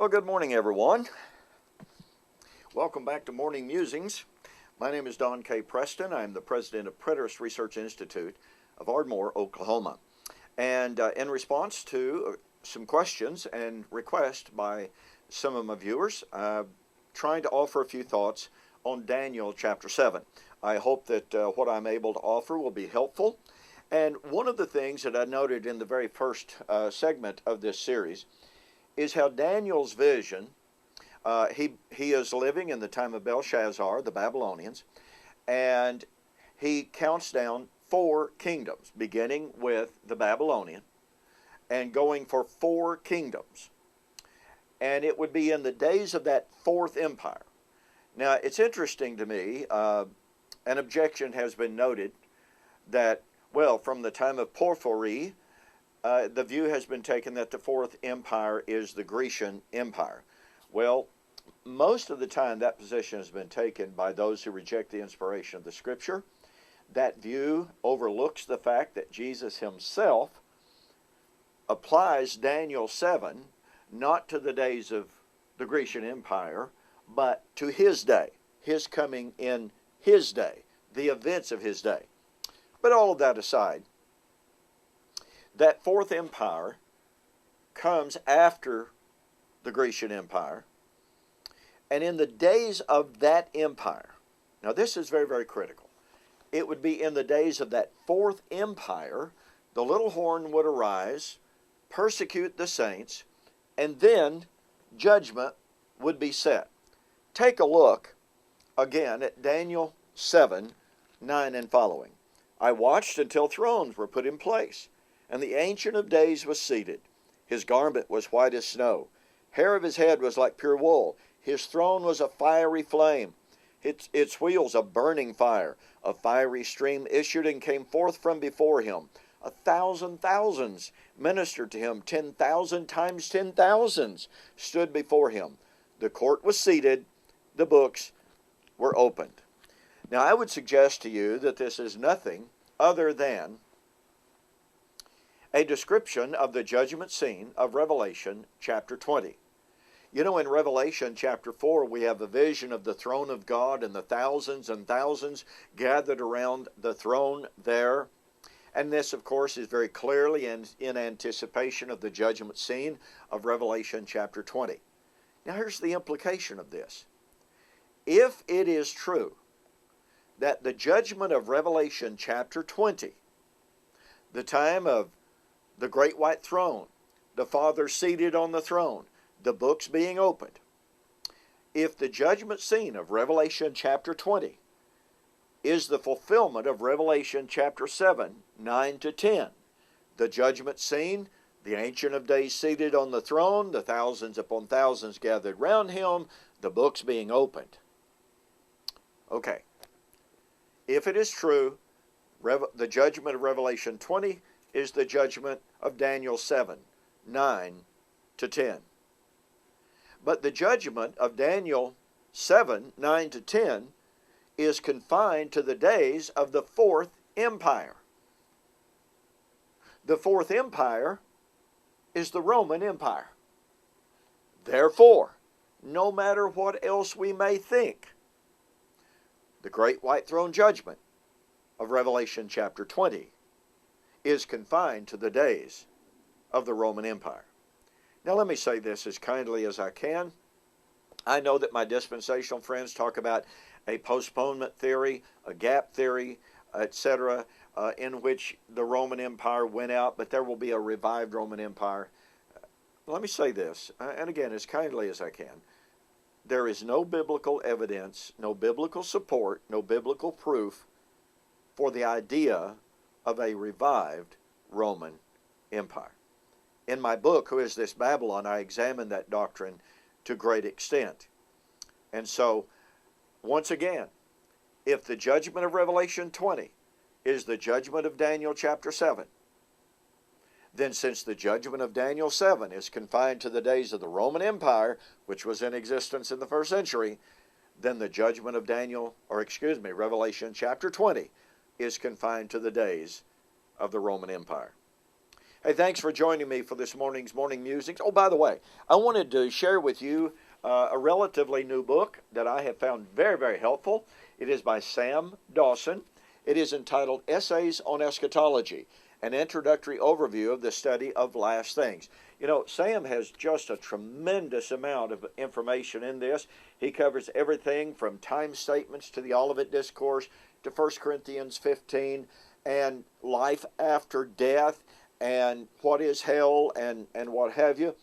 Well, good morning, everyone. Welcome back to Morning Musings. My name is Don K. Preston. I'm the president of Preterist Research Institute of Ardmore, Oklahoma. And in response to some questions and requests by some of my viewers, trying to offer a few thoughts on Daniel chapter 7. I hope that what I'm able to offer will be helpful. And one of the things that I noted in the very first segment of this series is how Daniel's vision, he is living in the time of Belshazzar, the Babylonians, and he counts down 4 kingdoms, beginning with the Babylonian and going for 4 kingdoms. And it would be in the days of that 4th empire. Now, it's interesting to me, an objection has been noted that, well, from the time of Porphyry, the view has been taken that the 4th empire is the Grecian Empire. Well, most of the time that position has been taken by those who reject the inspiration of the Scripture. That view overlooks the fact that Jesus himself applies Daniel 7 not to the days of the Grecian Empire, but to his day, his coming in his day, the events of his day. But all of that aside, that 4th empire comes after the Grecian Empire. And in the days of that empire, now this is very, very critical. It would be in the days of that 4th empire, the little horn would arise, persecute the saints, and then judgment would be set. Take a look again at Daniel 7, 9 and following. I watched until thrones were put in place, and the Ancient of Days was seated. His garment was white as snow. Hair of his head was like pure wool. His throne was a fiery flame. Its wheels a burning fire. A fiery stream issued and came forth from before him. 1,000 thousands ministered to him. 10,000 times 10,000s stood before him. The court was seated. The books were opened. Now, I would suggest to you that this is nothing other than a description of the judgment scene of Revelation chapter 20. You know, in Revelation chapter 4, we have a vision of the throne of God and the thousands and thousands gathered around the throne there. And this, of course, is very clearly in anticipation of the judgment scene of Revelation chapter 20. Now, here's the implication of this. If it is true that the judgment of Revelation chapter 20, the time of the great white throne, the Father seated on the throne, the books being opened, if the judgment scene of Revelation chapter 20 is the fulfillment of Revelation chapter 7, 9 to 10, the judgment scene, the Ancient of Days seated on the throne, the thousands upon thousands gathered round him, the books being opened. Okay. If it is true, the judgment of Revelation 20 is the judgment of Daniel 7, 9 to 10. But the judgment of Daniel 7, 9 to 10 is confined to the days of the 4th empire. The 4th empire is the Roman Empire. Therefore, no matter what else we may think, the great white throne judgment of Revelation chapter 20 is confined to the days of the Roman Empire. Now let me say this as kindly as I can. I know that my dispensational friends talk about a postponement theory, a gap theory, etc., in which the Roman Empire went out, but there will be a revived Roman Empire. Let me say this, and again, as kindly as I can. There is no biblical evidence, no biblical support, no biblical proof for the idea of a revived Roman Empire. In my book, Who is This Babylon?, I examine that doctrine to great extent. And so, once again, if the judgment of Revelation 20 is the judgment of Daniel chapter 7, then since the judgment of Daniel 7 is confined to the days of the Roman Empire, which was in existence in the 1st century, then the judgment of Revelation chapter 20 is confined to the days of the Roman Empire. Hey, thanks for joining me for this morning's Morning Musings. Oh, by the way, I wanted to share with you a relatively new book that I have found very, very helpful. It is by Sam Dawson. It is entitled Essays on Eschatology, an introductory overview of the study of last things. You know, Sam has just a tremendous amount of information in this. He covers everything from time statements to the Olivet Discourse to 1 Corinthians 15 and life after death and what is hell and what have you.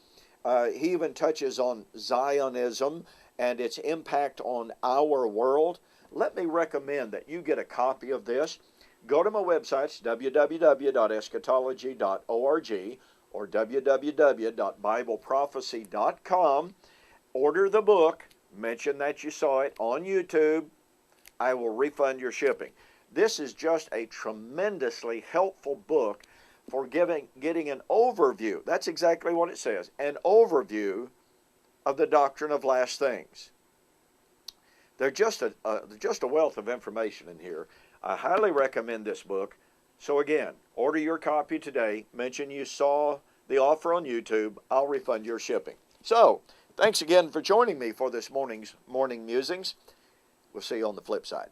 He even touches on Zionism and its impact on our world. Let me recommend that you get a copy of this. Go to my websites, www.eschatology.org or www.bibleprophecy.com. Order the book. Mention that you saw it on YouTube. I will refund your shipping. This is just a tremendously helpful book for getting an overview. That's exactly what it says, an overview of the doctrine of last things. There's just a wealth of information in here. I highly recommend this book. So again, order your copy today. Mention you saw the offer on YouTube. I'll refund your shipping. So, thanks again for joining me for this morning's Morning Musings. We'll see you on the flip side.